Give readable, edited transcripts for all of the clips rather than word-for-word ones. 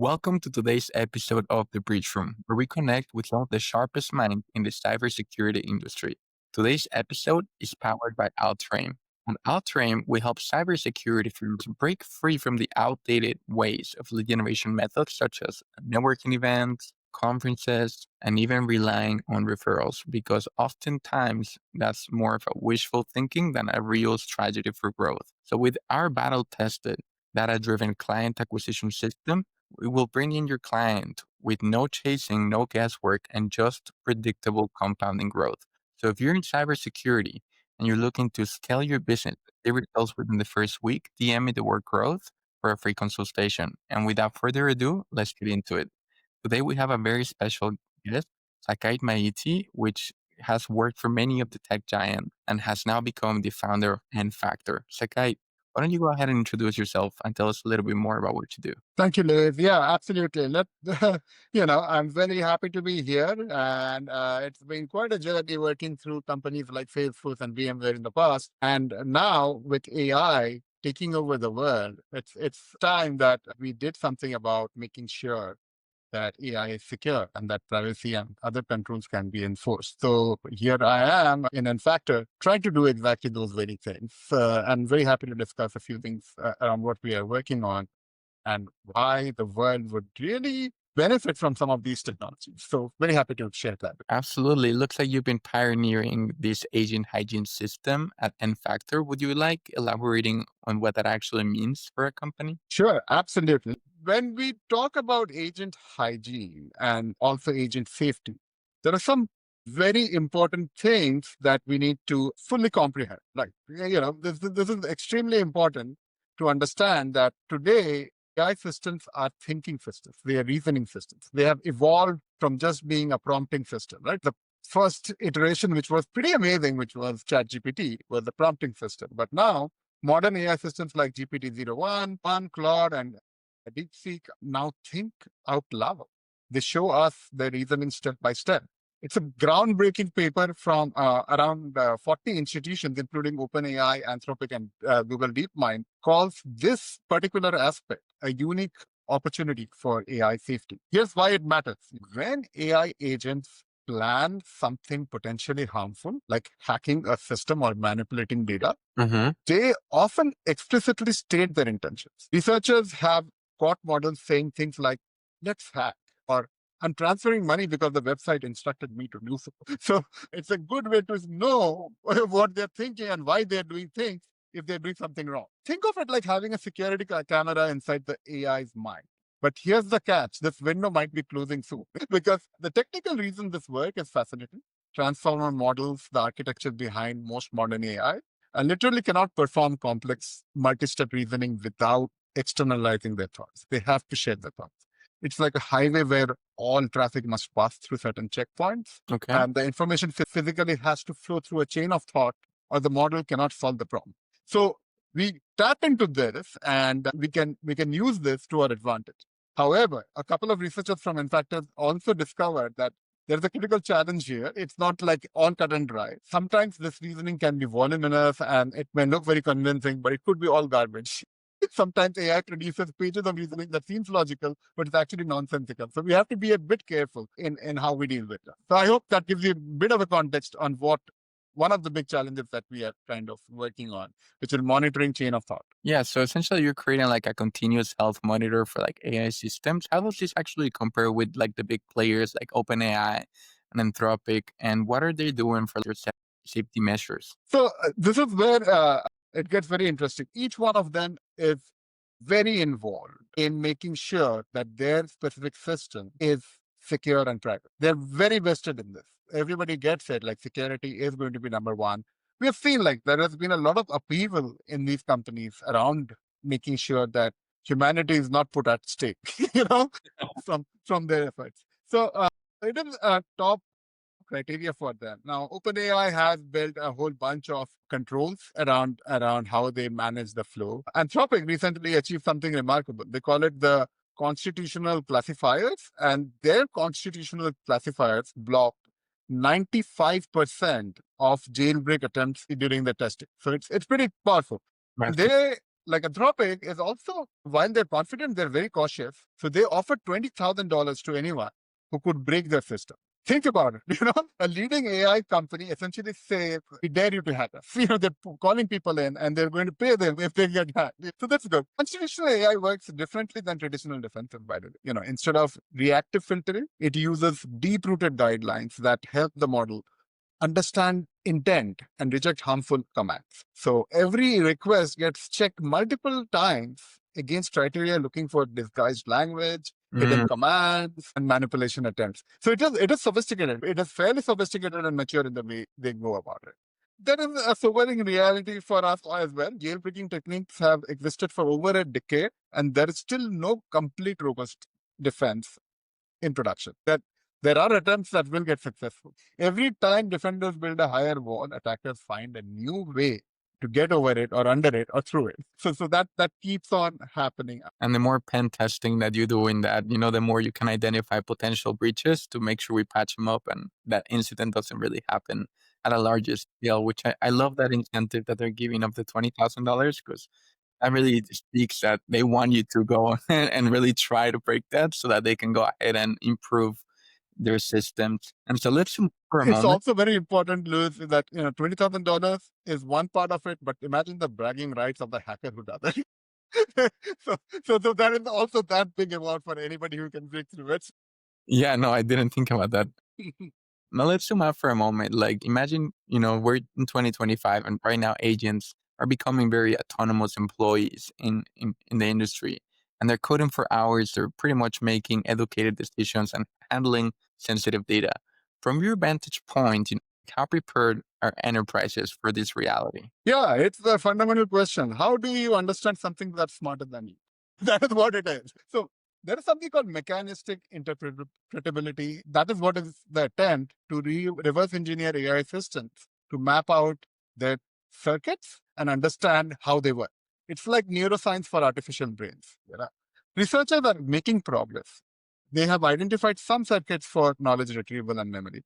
Welcome to today's episode of The Breach Room, where we connect with some of the sharpest minds in the cybersecurity industry. Today's episode is powered by Outframe. On Outframe, we help cybersecurity firms break free from the outdated ways of lead generation methods such as networking events, conferences, and even relying on referrals, because oftentimes that's more of a wishful thinking than a real strategy for growth. So, with our battle tested, data driven client acquisition system, we will bring in your client with no chasing, no guesswork, and just predictable compounding growth. So if you're in cybersecurity and you're looking to scale your business, see results within the first week, DM me the word growth for a free consultation. And without further ado, let's get into it. Today we have a very special guest, Saikat Maiti, which has worked for many of the tech giants and has now become the founder of nFactor. Sakai, why don't you go ahead and introduce yourself and tell us a little bit more about what you do? Thank you, Louis. Yeah, absolutely. I'm very happy to be here, and it's been quite a journey working through companies like Salesforce and VMware in the past, and now with AI taking over the world, it's time that we did something about making sure that AI is secure and that privacy and other controls can be enforced. So here I am in nFactor trying to do exactly those very things. I'm very happy to discuss a few things around what we are working on and why the world would really benefit from some of these technologies. So very happy to share that. Absolutely. It looks like you've been pioneering this agent hygiene system at nFactor. Would you like elaborating on what that actually means for a company? Sure, absolutely. When we talk about agent hygiene and also agent safety, there are some very important things that we need to fully comprehend. This is extremely important to understand that today AI systems are thinking systems. They are reasoning systems. They have evolved from just being a prompting system, right? The first iteration, which was pretty amazing, which was ChatGPT, was the prompting system. But now modern AI systems like GPT-01, Claude, and DeepSeek now think out loud. They show us the reasoning step by step. It's a groundbreaking paper from around 40 institutions, including OpenAI, Anthropic, and Google DeepMind, calls this particular aspect a unique opportunity for AI safety. Here's why it matters. When AI agents plan something potentially harmful, like hacking a system or manipulating data, Mm-hmm. they often explicitly state their intentions. Researchers have caught models saying things like, let's hack, or I'm transferring money because the website instructed me to do so. So it's a good way to know what they're thinking and why they're doing things if they're doing something wrong. Think of it like having a security camera inside the AI's mind. But here's the catch. This window might be closing soon because the technical reason this work is fascinating. Transformer models, the architecture behind most modern AI, literally cannot perform complex multi-step reasoning without externalizing their thoughts. They have to share their thoughts. It's like a highway where all traffic must pass through certain checkpoints, Okay. and the information physically has to flow through a chain of thought, or the model cannot solve the problem. So we tap into this, and we can use this to our advantage. However, a couple of researchers from nFactor also discovered that there's a critical challenge here. It's not like all cut and dry. Sometimes this reasoning can be voluminous and it may look very convincing, but it could be all garbage. Sometimes AI produces pages of reasoning that seems logical, but it's actually nonsensical. So we have to be a bit careful in how we deal with that. So I hope that gives you a bit of a context on what one of the big challenges that we are kind of working on, which is monitoring chain of thought. Yeah, so essentially you're creating like a continuous health monitor for like AI systems. How does this actually compare with like the big players like OpenAI and Anthropic? And what are they doing for their safety measures? So this is where it gets very interesting. Each one of them is very involved in making sure that their specific system is secure and private. They're very vested in this. Everybody gets it, like security is going to be number one. We have seen like there has been a lot of upheaval in these companies around making sure that humanity is not put at stake, you know, from their efforts. So it is a top criteria for them. Now, OpenAI has built a whole bunch of controls around how they manage the flow. Anthropic recently achieved something remarkable. They call it the constitutional classifiers, and their constitutional classifiers blocked 95% of jailbreak attempts during the testing. So it's pretty powerful. Massive. They Like Anthropic is also, while they're confident, they're very cautious. So they offered $20,000 to anyone who could break their system. Think about it. A leading AI company essentially say, "We dare you to hack us." They're calling people in and they're going to pay them if they get hacked. So that's good. Constitutional AI works differently than traditional defensive, by the way. Instead of reactive filtering, it uses deep-rooted guidelines that help the model understand intent and reject harmful commands. So every request gets checked multiple times against criteria looking for disguised language, hidden Mm. commands, and manipulation attempts. So it is sophisticated. It is fairly sophisticated and mature in the way they go about it. There is a sobering reality for us as well. Jailbreaking techniques have existed for over a decade, and there is still no complete robust defense in production. That there are attempts that will get successful. Every time defenders build a higher wall, attackers find a new way to get over it or under it or through it. So that keeps on happening. And the more pen testing that you do in that, the more you can identify potential breaches to make sure we patch them up and that incident doesn't really happen at a larger scale, which I love that incentive that they're giving of the $20,000 because that really speaks that they want you to go and really try to break that so that they can go ahead and improve their systems. And so let's zoom for a It's moment. also very important, Louis, that $20,000 is one part of it, but imagine the bragging rights of the hacker who does it. So that is also that big amount for anybody who can break through it. Yeah, no, I didn't think about that. Now let's zoom out for a moment. Like imagine, we're in 2025 and right now agents are becoming very autonomous employees in the industry. And they're coding for hours. They're pretty much making educated decisions and handling sensitive data. From your vantage point, how prepared are enterprises for this reality? Yeah, it's the fundamental question. How do you understand something that's smarter than you? That is what it is. So there is something called mechanistic interpretability. That is what is the attempt to reverse engineer AI systems to map out their circuits and understand how they work. It's like neuroscience for artificial brains. Researchers are making progress. They have identified some circuits for knowledge retrieval and memory.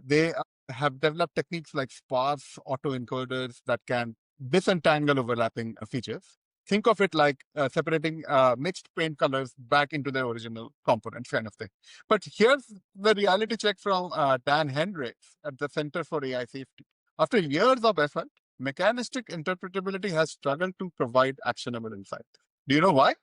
They have developed techniques like sparse autoencoders that can disentangle overlapping features. Think of it like separating mixed paint colors back into their original components, kind of thing. But here's the reality check from Dan Hendricks at the Center for AI Safety. After years of effort, mechanistic interpretability has struggled to provide actionable insight. Do you know why?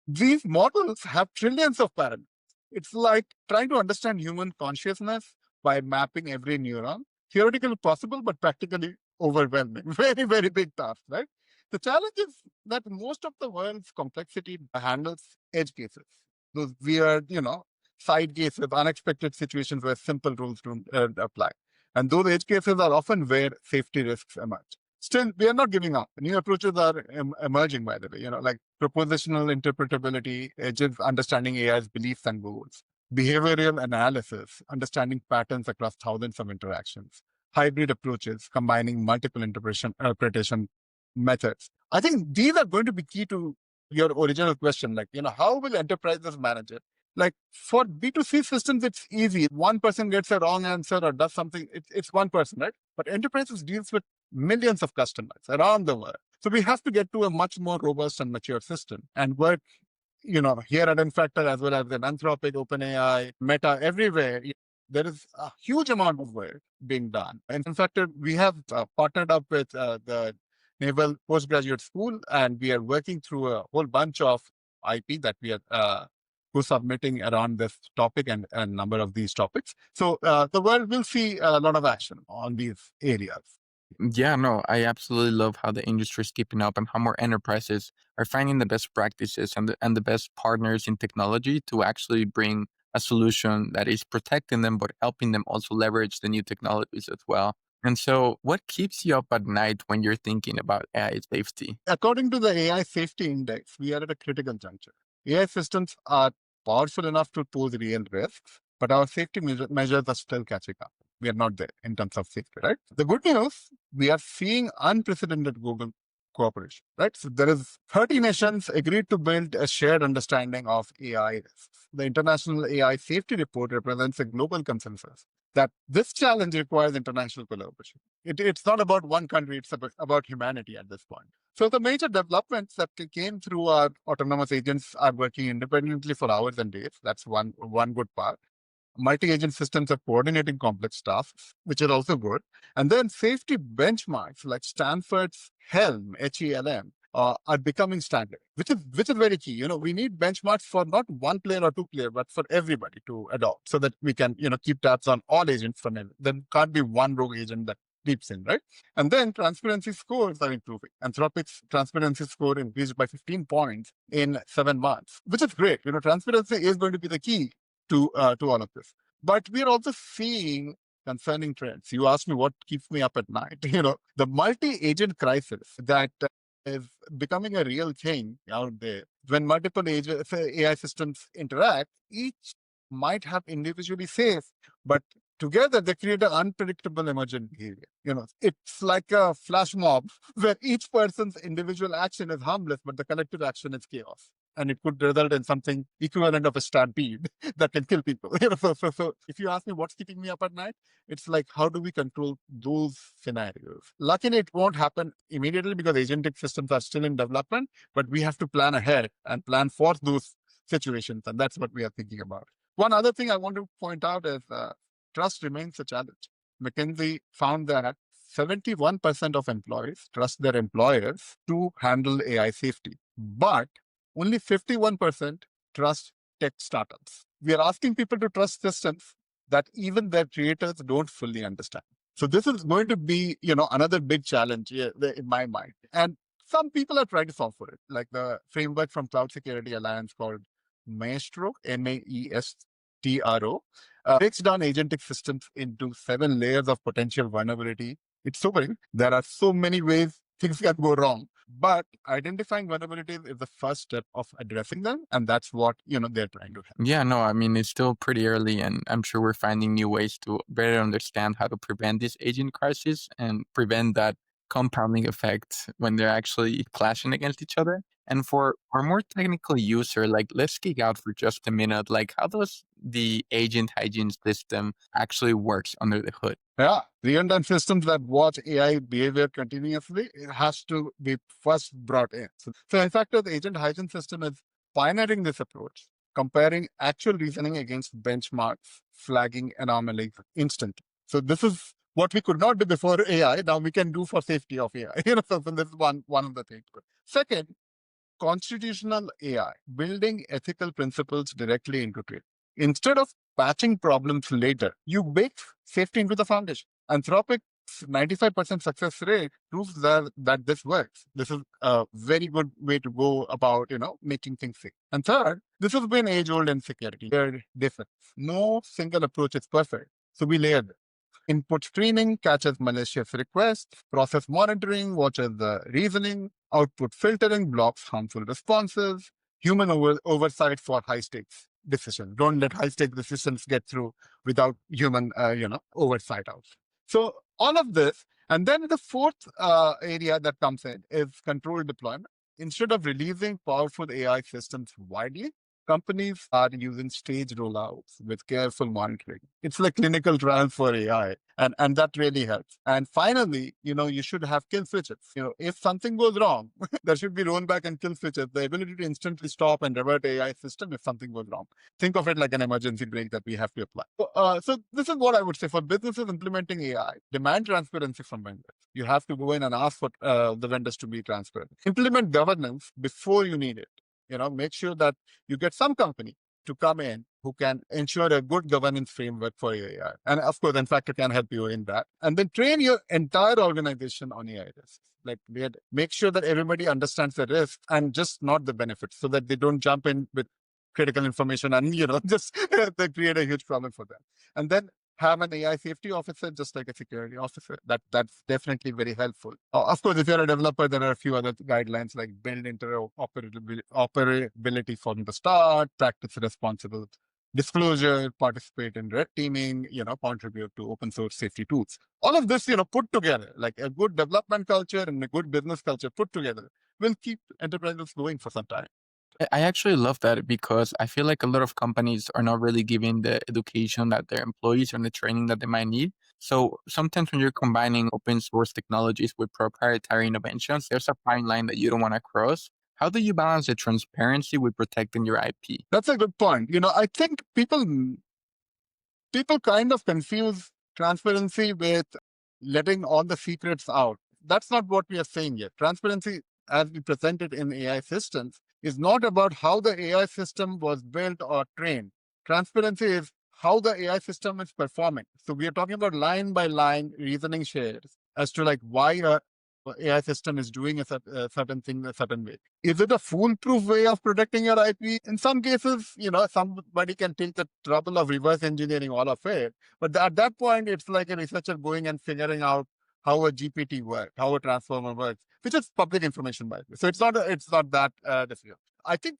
These models have trillions of parameters. It's like trying to understand human consciousness by mapping every neuron. Theoretically possible, but practically overwhelming. Very, very big task, right? The challenge is that most of the world's complexity handles edge cases, those weird, side cases, unexpected situations where simple rules don't apply. And those edge cases are often where safety risks emerge. Still, we are not giving up. New approaches are emerging, by the way, like propositional interpretability, edges understanding AI's beliefs and goals, behavioral analysis, understanding patterns across thousands of interactions, hybrid approaches, combining multiple interpretation methods. I think these are going to be key to your original question. Like, how will enterprises manage it? Like for B2C systems, it's easy. One person gets a wrong answer or does something, it's one person, right? But enterprises deals with millions of customers around the world. So we have to get to a much more robust and mature system and work here at nFactor as well as in Anthropic, OpenAI, Meta, everywhere, there is a huge amount of work being done. And in fact, we have partnered up with the Naval Postgraduate School, and we are working through a whole bunch of IP that we are co-submitting around this topic and a number of these topics. So the world will see a lot of action on these areas. Yeah, no, I absolutely love how the industry is keeping up and how more enterprises are finding the best practices and the best partners in technology to actually bring a solution that is protecting them, but helping them also leverage the new technologies as well. And so, what keeps you up at night when you're thinking about AI safety? According to the AI Safety Index, we are at a critical juncture. AI systems are powerful enough to pose real risks, but our safety measures are still catching up. We are not there in terms of safety, right? The good news, we are seeing unprecedented global cooperation, right? So there is 30 nations agreed to build a shared understanding of AI risks. The International AI Safety Report represents a global consensus that this challenge requires international collaboration. It's not about one country, it's about humanity at this point. So the major developments that came through our autonomous agents are working independently for hours and days. That's one good part. Multi-agent systems are coordinating complex tasks, which is also good. And then safety benchmarks like Stanford's HELM, are becoming standard, which is very key. We need benchmarks for not one player or two player, but for everybody to adopt, so that we can keep tabs on all agents from it. There can't be one rogue agent that leaps in, right? And then transparency scores are improving. Anthropic's transparency score increased by 15 points in 7 months, which is great. Transparency is going to be the key to all of this. But we are also seeing concerning trends. You asked me what keeps me up at night. The multi-agent crisis that is becoming a real thing out there. When multiple AI systems interact, each might have individually safe, but together they create an unpredictable emergent behavior. It's like a flash mob where each person's individual action is harmless, but the collective action is chaos. And it could result in something equivalent of a stampede that can kill people. So if you ask me what's keeping me up at night, it's like, how do we control those scenarios? Luckily, it won't happen immediately because agentic systems are still in development, but we have to plan ahead and plan for those situations. And that's what we are thinking about. One other thing I want to point out is trust remains a challenge. McKinsey found that 71% of employees trust their employers to handle AI safety, but only 51% trust tech startups. We are asking people to trust systems that even their creators don't fully understand. So this is going to be, another big challenge in my mind. And some people are trying to solve for it, like the framework from Cloud Security Alliance called Maestro, Maestro, breaks down agentic systems into 7 layers of potential vulnerability. It's sobering. There are so many ways things can go wrong, but identifying vulnerabilities is the first step of addressing them, and that's what they're trying to help. Yeah, no, I mean, it's still pretty early, and I'm sure we're finding new ways to better understand how to prevent this agent crisis and prevent that compounding effect when they're actually clashing against each other. And for our more technical user, like, let's geek out for just a minute. Like, how does the agent hygiene system actually works under the hood? Yeah, real-time systems that watch AI behavior continuously, it has to be first brought in. So in fact, the agent hygiene system is pioneering this approach, comparing actual reasoning against benchmarks, flagging anomalies instantly. So this is what we could not do before AI. Now we can do for safety of AI. So this is one of the things. Second, constitutional AI, building ethical principles directly into trade. Instead of patching problems later, you bake safety into the foundation. Anthropic's 95% success rate proves that this works. This is a very good way to go about, making things safe. And third, this has been age old in security. They're different. No single approach is perfect. So we layered it. Input screening catches malicious requests, process monitoring watches the reasoning, output filtering blocks harmful responses, human oversight for high stakes decisions. Don't let high stakes decisions get through without human, oversight out. So all of this, and then the fourth area that comes in is controlled deployment. Instead of releasing powerful AI systems widely, companies are using staged rollouts with careful monitoring. It's like clinical trials for AI, and that really helps. And finally, you should have kill switches. If something goes wrong, there should be rollback and kill switches, the ability to instantly stop and revert AI system if something goes wrong. Think of it like an emergency brake that we have to apply. So this is what I would say for businesses implementing AI: demand transparency from vendors. You have to go in and ask for the vendors to be transparent. Implement governance before you need it. Make sure that you get some company to come in who can ensure a good governance framework for AI. And of course, nFactor can help you in that. And then train your entire organization on AI risks. Like, make sure that everybody understands the risk and just not the benefits, so that they don't jump in with critical information and, just they create a huge problem for them. And then have an AI safety officer, just like a security officer. That's definitely very helpful. Of course, if you're a developer, there are a few other guidelines like build interoperability from the start, practice responsible disclosure, participate in red teaming, contribute to open source safety tools. All of this, put together, like a good development culture and a good business culture put together will keep enterprises going for some time. I actually love that because I feel like a lot of companies are not really giving the education that their employees and the training that they might need. So sometimes when you're combining open source technologies with proprietary innovations, there's a fine line that you don't want to cross. How do you balance the transparency with protecting your IP? That's a good point. I think people kind of confuse transparency with letting all the secrets out. That's not what we are saying yet. Transparency, as we presented in AI systems, is not about how the AI system was built or trained. Transparency is how the AI system is performing. So we are talking about line by line reasoning shares as to like why a AI system is doing a certain thing a certain way. Is it a foolproof way of protecting your IP? In some cases, somebody can take the trouble of reverse engineering all of it. But at that point, it's like a researcher going and figuring out how a GPT works, how a transformer works, which is public information, by the way. So it's not that difficult. I think,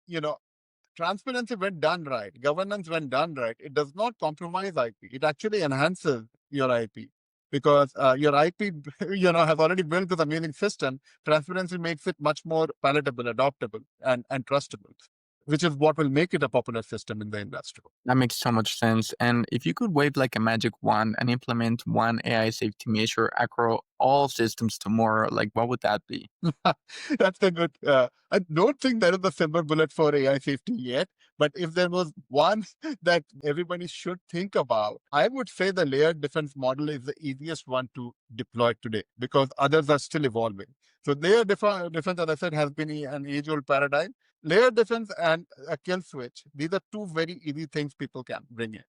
you know, transparency when done right, governance when done right, it does not compromise IP. It actually enhances your IP because your IP, has already built this amazing system. Transparency makes it much more palatable, adoptable, and trustable, which is what will make it a popular system in the industry. That makes so much sense. And if you could wave like a magic wand and implement one AI safety measure across all systems tomorrow, like what would that be? That's a good. I don't think there is a silver bullet for AI safety yet, but if there was one that everybody should think about, I would say the layered defense model is the easiest one to deploy today because others are still evolving. So defense, as I said, has been an age-old paradigm. Layered defense and a kill switch. These are two very easy things people can bring in.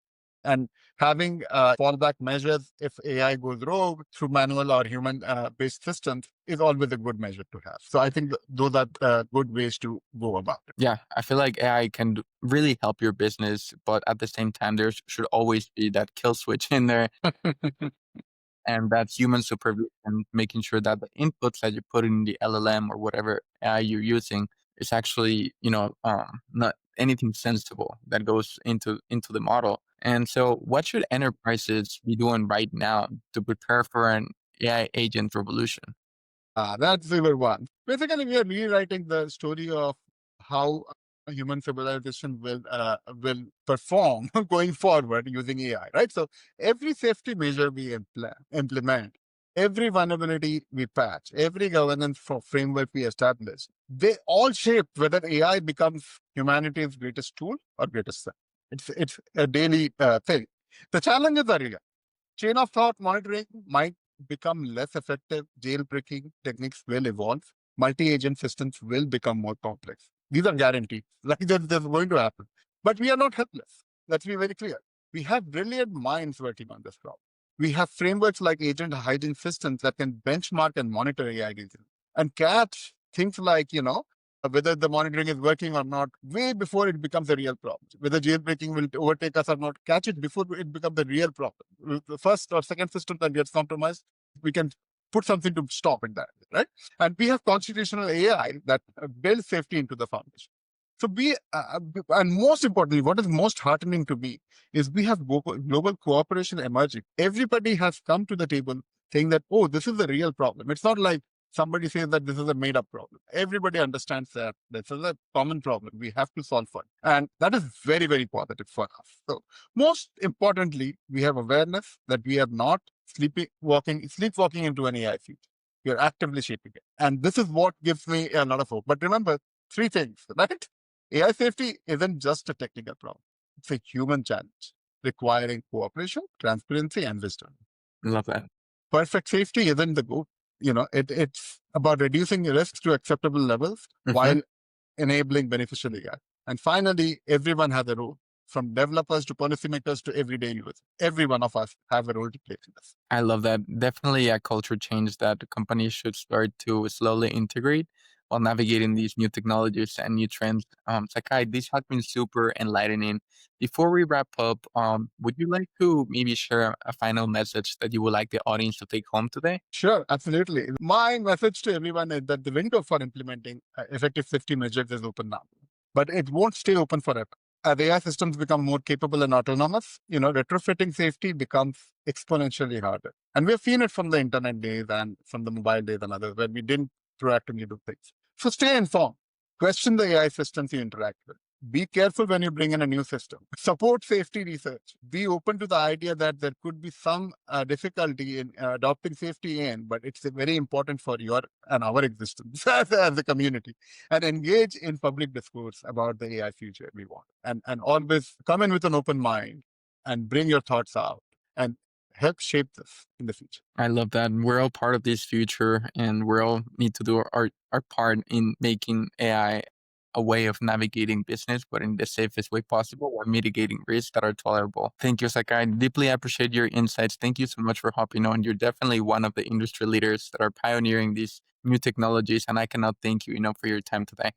And having fallback measures if AI goes rogue through manual or human based systems is always a good measure to have. So I think those are good ways to go about Yeah, I feel like AI can really help your business, but at the same time, there should always be that kill switch in there. it. And that's human supervision, making sure that the inputs that you put in the LLM or whatever AI you're using is actually, not anything sensible that goes into the model. And so, what should enterprises be doing right now to prepare for an AI agent revolution? That's the one. Basically, we are rewriting the story of how a human civilization will perform going forward using AI, right? So every safety measure we implement, every vulnerability we patch, every governance framework we establish, they all shape whether AI becomes humanity's greatest tool or greatest threat. It's a daily thing. The challenges are real. Chain of thought monitoring might become less effective. Jailbreaking techniques will evolve. Multi-agent systems will become more complex. These are guaranteed. Like that's going to happen. But we are not helpless. Let's be very clear. We have brilliant minds working on this problem. We have frameworks like agent hygiene systems that can benchmark and monitor AI agents and catch things like, whether the monitoring is working or not, way before it becomes a real problem. Whether jailbreaking will overtake us or not, catch it before it becomes a real problem. The first or second system that gets compromised, we can put something to stop it that, right? And we have constitutional AI that builds safety into the foundation. So and most importantly, what is most heartening to me is we have global cooperation emerging. Everybody has come to the table saying that, oh, this is a real problem. It's not like somebody says that this is a made up problem. Everybody understands that this is a common problem we have to solve for. And that is very, very positive for us. So most importantly, we have awareness that we are not sleepwalking into an AI future. We are actively shaping it. And this is what gives me a lot of hope. But remember, three things, right? AI safety isn't just a technical problem. It's a human challenge requiring cooperation, transparency, and wisdom. Love that. Perfect safety isn't the goal. It's about reducing risks to acceptable levels Mhm. while enabling beneficial AI. And finally, everyone has a role, from developers to policymakers to everyday users. Every one of us have a role to play in this. I love that. Definitely a culture change that the companies should start to slowly integrate while navigating these new technologies and new trends. Sakai, this has been super enlightening. Before we wrap up, would you like to maybe share a final message that you would like the audience to take home today? Sure, absolutely. My message to everyone is that the window for implementing effective safety measures is open now, but it won't stay open forever. As AI systems become more capable and autonomous, retrofitting safety becomes exponentially harder. And we've seen it from the internet days and from the mobile days and others where we didn't proactively do things. So stay informed. Question the AI systems you interact with. Be careful when you bring in a new system. Support safety research. Be open to the idea that there could be some difficulty in adopting safety in, but it's very important for your and our existence as a community. And engage in public discourse about the AI future we want. And always come in with an open mind and bring your thoughts out and help shape this in the future. I love that. We're all part of this future, and we all need to do our part in making AI a way of navigating business, but in the safest way possible while mitigating risks that are tolerable. Thank you, Sakai. I deeply appreciate your insights. Thank you so much for hopping on. You're definitely one of the industry leaders that are pioneering these new technologies, and I cannot thank you enough for your time today.